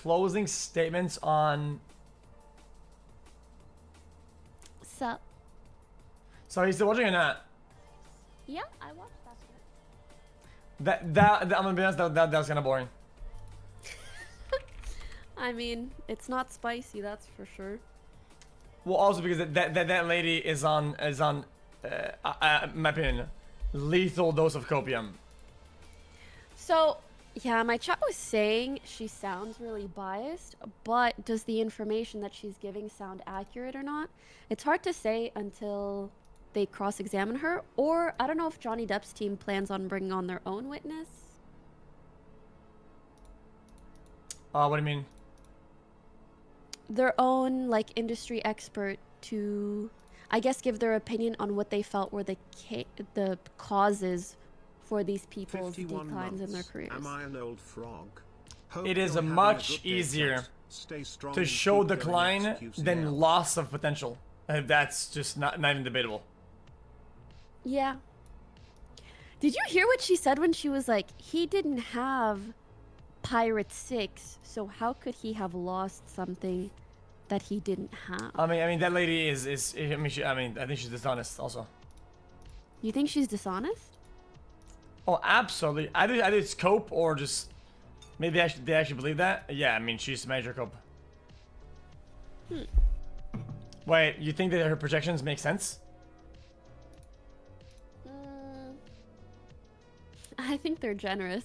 closing statements on. Sup? So he's still watching or not? Yeah, I watched that bit. I'm gonna be honest. That was kind of boring. I mean, it's not spicy, that's for sure. Well, also because that lady is on my opinion, lethal dose of copium. So, yeah, my chat was saying she sounds really biased, but does the information that she's giving sound accurate or not? It's hard to say until they cross-examine her, or I don't know if Johnny Depp's team plans on bringing on their own witness. What do you mean? Their own, like, industry expert to, I guess, give their opinion on what they felt were the causes for these people's declines in their careers. Am I an old frog? It is a much easier to show decline than loss of potential. That's just not even debatable. Yeah. Did you hear what she said when she was like, he didn't have Pirate 6, so how could he have lost something that he didn't have? I mean that lady is I think she's dishonest also. You think she's dishonest? Oh, absolutely. Either it's cope or just maybe they actually believe that. Yeah, I mean she's major cope. Wait, you think that her projections make sense? I think they're generous.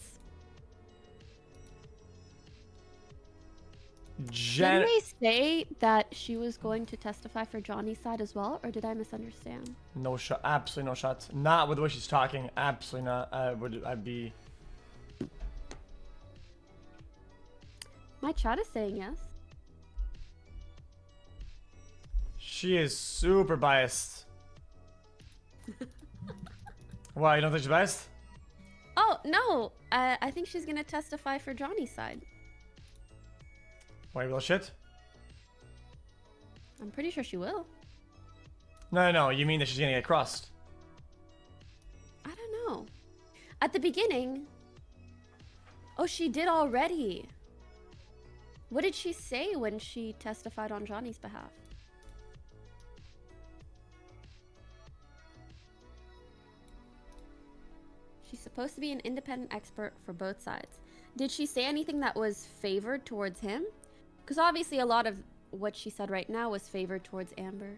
Didn't they say that she was going to testify for Johnny's side as well, or did I misunderstand? No shot. Absolutely no shot. Not with the way she's talking. Absolutely not. I'd be. My chat is saying yes. She is super biased. Why, you don't think she's biased? Oh, no. I think she's going to testify for Johnny's side. Wait, real shit? I'm pretty sure she will. No, you mean that she's gonna get crossed? I don't know. At the beginning... Oh, she did already. What did she say when she testified on Johnny's behalf? She's supposed to be an independent expert for both sides. Did she say anything that was favored towards him? Because obviously a lot of what she said right now was favored towards Amber.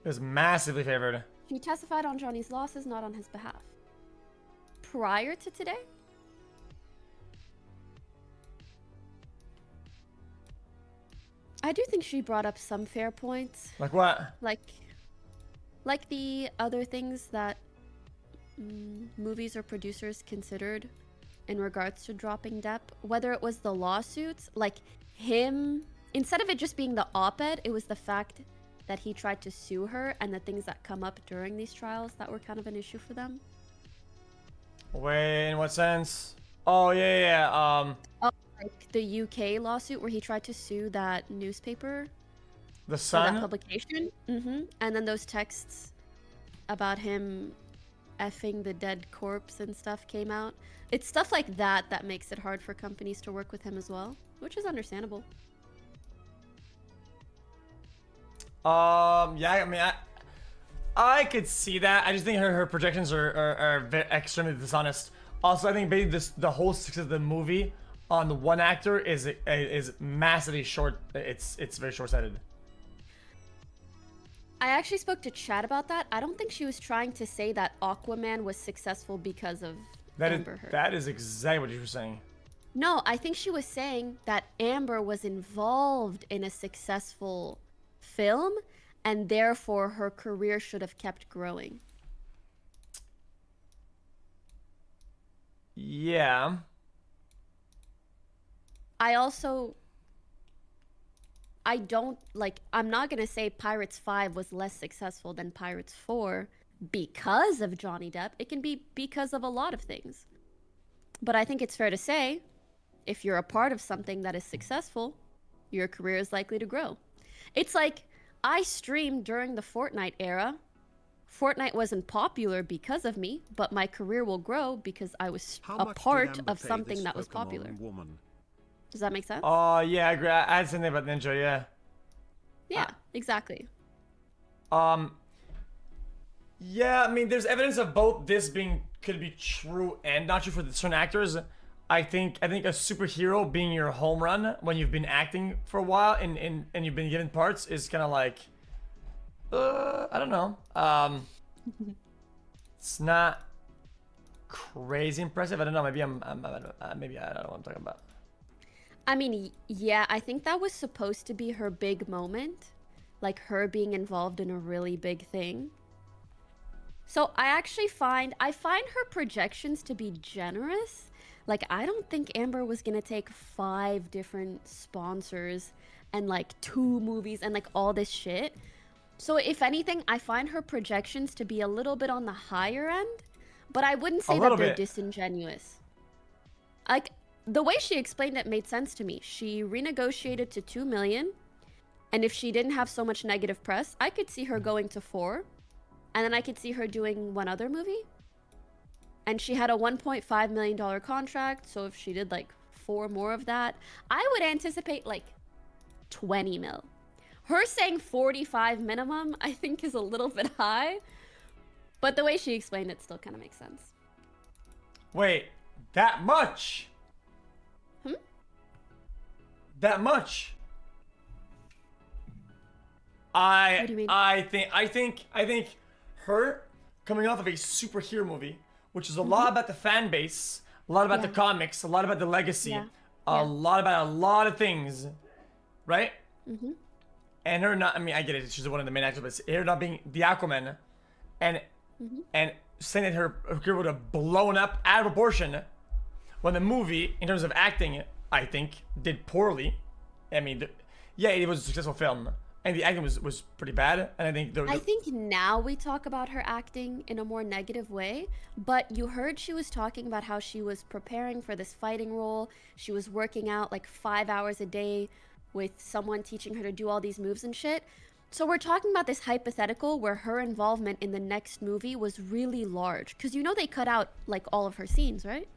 It was massively favored. She testified on Johnny's losses, not on his behalf. Prior to today? I do think she brought up some fair points. Like what? Like the other things that movies or producers considered in regards to dropping Depp, whether it was the lawsuits, like him, instead of it just being the op-ed, it was the fact that he tried to sue her and the things that come up during these trials that were kind of an issue for them. Wait, in what sense? Oh, yeah. Like the UK lawsuit where he tried to sue that newspaper. The Sun? That publication. And then those texts about him effing the dead corpse and stuff came out. It's stuff like that that makes it hard for companies to work with him as well, which is understandable. Yeah, I mean, I could see that. I just think her projections are very extremely dishonest. Also, I think basically the whole success of the movie on the one actor is massively short. It's very short-sighted. I actually spoke to Chad about that. I don't think she was trying to say that Aquaman was successful because of Amber Heard. That is exactly what you were saying. No, I think she was saying that Amber was involved in a successful film, and therefore her career should have kept growing. Yeah. I'm not gonna say Pirates 5 was less successful than Pirates 4 because of Johnny Depp. It can be because of a lot of things. But I think it's fair to say, if you're a part of something that is successful, your career is likely to grow. It's like, I streamed during the Fortnite era. Fortnite wasn't popular because of me, but my career will grow because I was a part of something that was popular. Does that make sense? Oh yeah, I agree. I had something about Ninja. Yeah. Yeah, exactly. Um. Yeah, I mean, there's evidence of both this being could be true and not true for the certain actors. I think a superhero being your home run when you've been acting for a while and you've been given parts is kind of like, I don't know. It's not crazy impressive. I don't know. Maybe maybe I don't know what I'm talking about. I mean, yeah, I think that was supposed to be her big moment, like her being involved in a really big thing. So I find her projections to be generous. Like I don't think Amber was gonna take 5 different sponsors and like 2 movies and like all this shit. So if anything, I find her projections to be a little bit on the higher end, but I wouldn't A say that little they're bit. disingenuous. Like the way she explained it made sense to me. She renegotiated to 2 million, and if she didn't have so much negative press, I could see her going to 4, and then I could see her doing one other movie. And she had a $1.5 million contract, so if she did like 4 more of that, I would anticipate like 20 mil. Her saying 45 minimum, I think is a little bit high, but the way she explained it still kind of makes sense. Wait, that much? Hmm? That much? What do you mean? I think her coming off of a superhero movie, which is a lot about the fan base, a lot about the Yeah. comics, a lot about the legacy, Yeah. a Yeah. lot about a lot of things, right? Mm-hmm. And her not, I mean, I get it, she's one of the main actors, but her not being the Aquaman, and Mm-hmm. and saying that her career would have blown up out of proportion when the movie, in terms of acting, I think, did poorly. I mean, yeah, it was a successful film, and the acting was pretty bad, and I think I think now we talk about her acting in a more negative way, but you heard she was talking about how she was preparing for this fighting role. She was working out like 5 hours a day with someone teaching her to do all these moves and shit. So we're talking about this hypothetical where her involvement in the next movie was really large. Because you know they cut out like all of her scenes, right?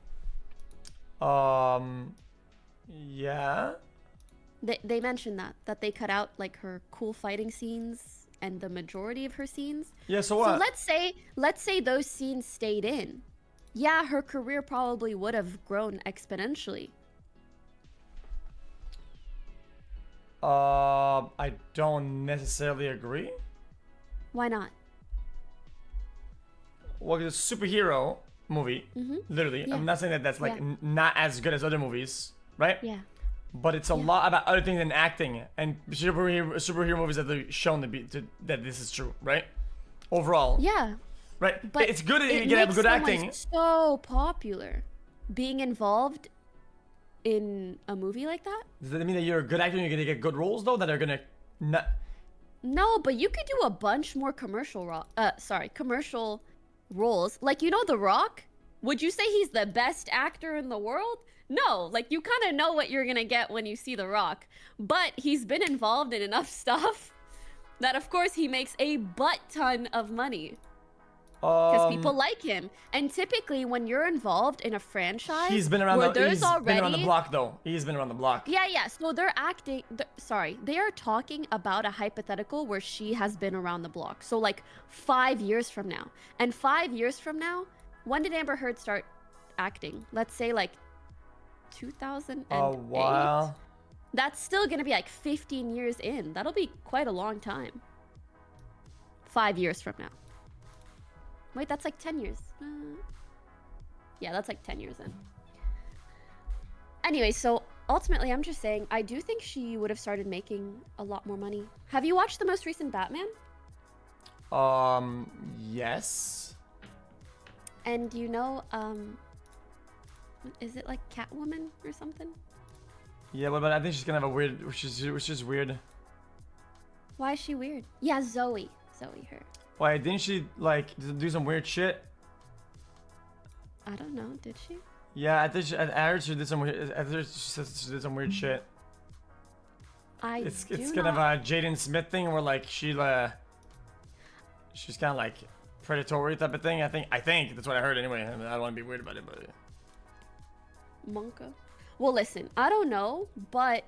yeah. They mentioned that they cut out like her cool fighting scenes and the majority of her scenes. Yeah, so So what? let's say those scenes stayed in. Yeah, her career probably would have grown exponentially. I don't necessarily agree. Why not? Well, it's a superhero movie, literally. Yeah. I'm not saying that that's like Yeah. not as good as other movies, right? Yeah. But it's a lot about other things than acting, and superhero movies that they've shown that this is true, right? Overall, Yeah. right? But It's good that you it can have makes good someone acting. so popular. Being involved in a movie like that? Does that mean that you're a good actor and you're gonna get good roles though? That are gonna not. No, but you could do a bunch more commercial roles. Like you know The Rock? Would you say he's the best actor in the world? No, like you kind of know what you're going to get when you see The Rock. But he's been involved in enough stuff that of course he makes a butt ton of money because people like him. And typically when you're involved in a franchise He's been around where the. there's He's already been around the block though. He's been around the block. yeah. So they're they are talking about a hypothetical where she has been around the block. So like 5 years from now. And 5 years from now, when did Amber Heard start acting? Let's say like 2008. A while. That's still going to be like 15 years in. That'll be quite a long time. 5 years from now. Wait, that's like 10 years. Yeah, that's like 10 years in. Anyway, so ultimately, I'm just saying, I do think she would have started making a lot more money. Have you watched the most recent Batman? Yes. And you know, is it like Catwoman or something? Yeah, but I think she's gonna have a weird, which is weird. Why is she weird? Yeah, Zoe, her. Why didn't she like do some weird shit? I don't know, did she? Yeah, I heard she did some weird. I heard she did some weird shit. It's kind of a Jaden Smith thing where like she's kind of like predatory type of thing. I think that's what I heard anyway. I don't want to be weird about it, but Monka. Well, listen, I don't know, but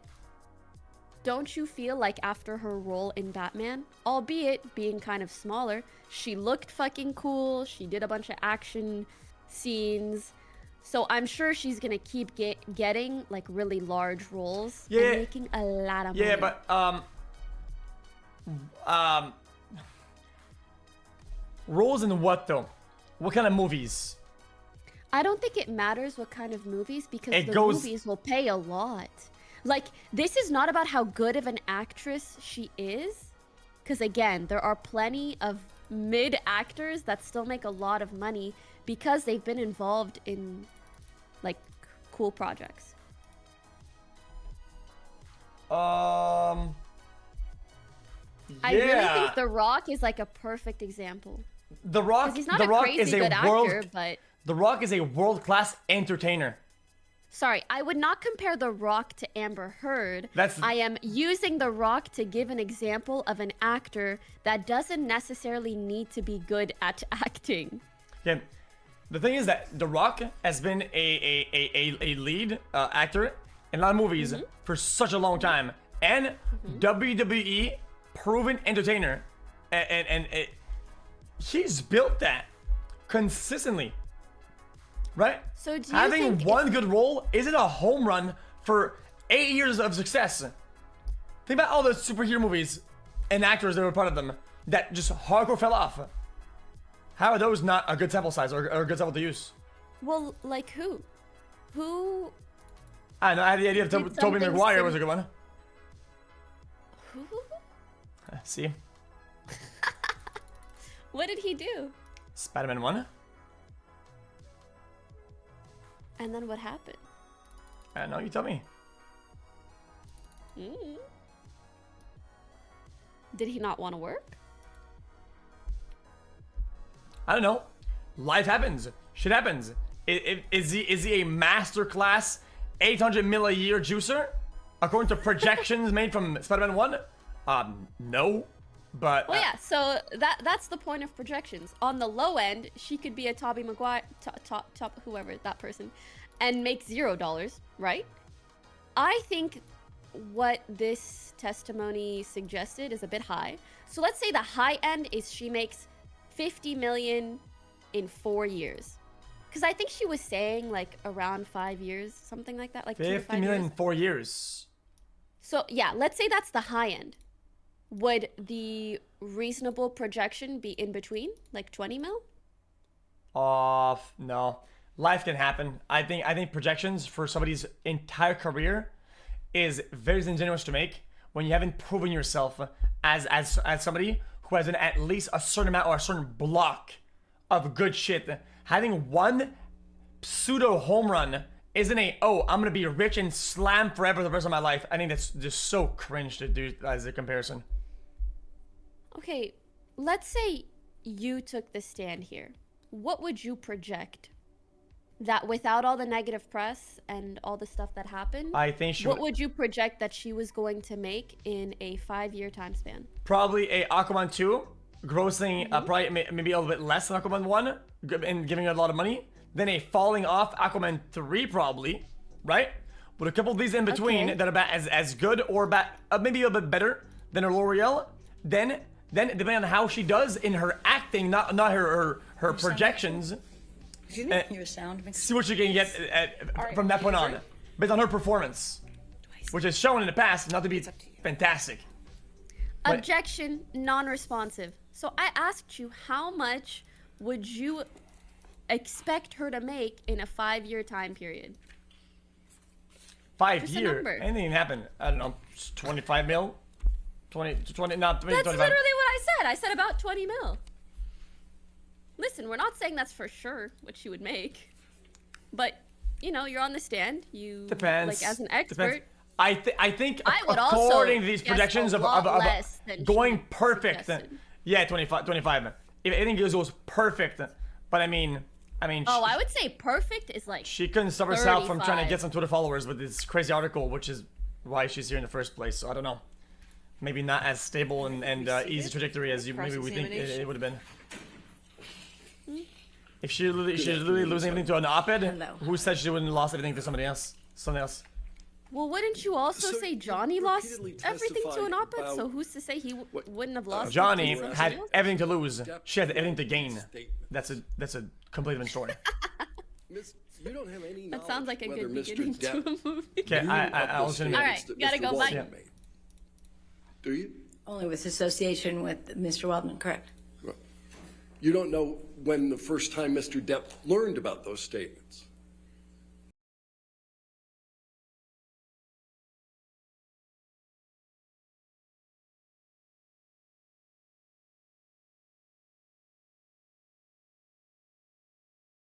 don't you feel like after her role in Batman, albeit being kind of smaller, she looked fucking cool, she did a bunch of action scenes, so I'm sure she's gonna keep getting like really large roles and making a lot of money. Yeah, but roles in what though? What kind of movies? I don't think it matters what kind of movies, because movies will pay a lot. Like, this is not about how good of an actress she is, because again, there are plenty of mid actors that still make a lot of money because they've been involved in like cool projects. Yeah. I really think The Rock is like a perfect example. The Rock, he's not The a Rock crazy is a good actor, but The Rock is a world-class entertainer. sorry, I would not compare The Rock to Amber Heard. That's- I am using The Rock to give an example of an actor that doesn't necessarily need to be good at acting. Yeah. The thing is that The Rock has been a lead actor in a lot of movies for such a long time, and WWE proven entertainer, and he's built that consistently, right? So do you having think one good role isn't a home run for 8 years of success? Think about all the superhero movies and actors that were part of them that just hardcore fell off. How are those not a good sample size or a good sample to use? Well, like who? Who? I know. I had the idea of Did Tobey something Maguire was a good one. Who? See, What did he do? Spider-Man 1. And then what happened? I don't know. You tell me. Did he not want to work? I don't know. Life happens. Shit happens. Is he a masterclass 800 mil a year juicer? According to projections made from Spider-Man 1? No. But Well, yeah. So that's the point of projections. On the low end, she could be a Tobey Maguire, top whoever that person, and make $0, right? I think what this testimony suggested is a bit high. So let's say the high end is she makes 50 million in 4 years. Because I think she was saying like around 5 years, something like that, like 2 to 50 5 million years. in 4 years. So yeah, let's say that's the high end. Would the reasonable projection be in between, like 20 mil? No. Life can happen. I think projections for somebody's entire career is very disingenuous to make when you haven't proven yourself as somebody who has at least a certain amount or a certain block of good shit. Having one pseudo home run isn't I'm gonna be rich and slam forever the rest of my life. I think that's just so cringe to do as a comparison. Okay, let's say you took the stand here. What would you project? That without all the negative press and all the stuff that happened, I think she what would you project that she was going to make in a 5-year time span? probably a Aquaman 2, grossing probably maybe a little bit less than Aquaman 1 and giving her a lot of money. Then a falling off Aquaman 3 probably, right? With a couple of these in between that are about as good or about maybe a bit better than her L'Oreal. Then depending on how she does in her acting, not her projections. Excuse me? Your sound makes See what you can get from that point on, based on her performance, which has shown in the past not to be fantastic. But- Objection, non-responsive. So I asked you, how much would you expect her to make in a 5-year time period? 5 Just a years, number. anything can happen. I don't know, 25 mil, 20, not 20, That's 25. literally what I said. I said about 20 mil. Listen, we're not saying that's for sure what she would make, but you know, you're on the stand. You Depends. like as an expert. Depends. I think I would also according to these guess projections a of lot less than going she perfect, suggested. yeah, 25. If anything goes perfect, but I mean, Oh, I would say perfect is like she couldn't stop herself from trying to 35. get some Twitter followers with this crazy article, which is why she's here in the first place. So I don't know. Maybe not as stable and easy trajectory as maybe we think it would have been. If she's literally losing everything to an op-ed, who said she wouldn't have lost everything to somebody else? something else. Well, wouldn't you also So say you Johnny lost repeatedly everything to an testified op-ed? about So who's to say he wouldn't have lost? it Johnny to somebody had else? everything to lose. She had everything to gain. Statement. That's a completely different story. Miss, you don't have any That sounds like a knowledge good whether Mr. beginning to Depp a movie. Okay, knew I of was the gonna. All right, statements that gotta Mr. go, bye. Waldman made. Do you? Only with association with Mr. Waldman, correct? You don't know when the first time Mr. Depp learned about those statements.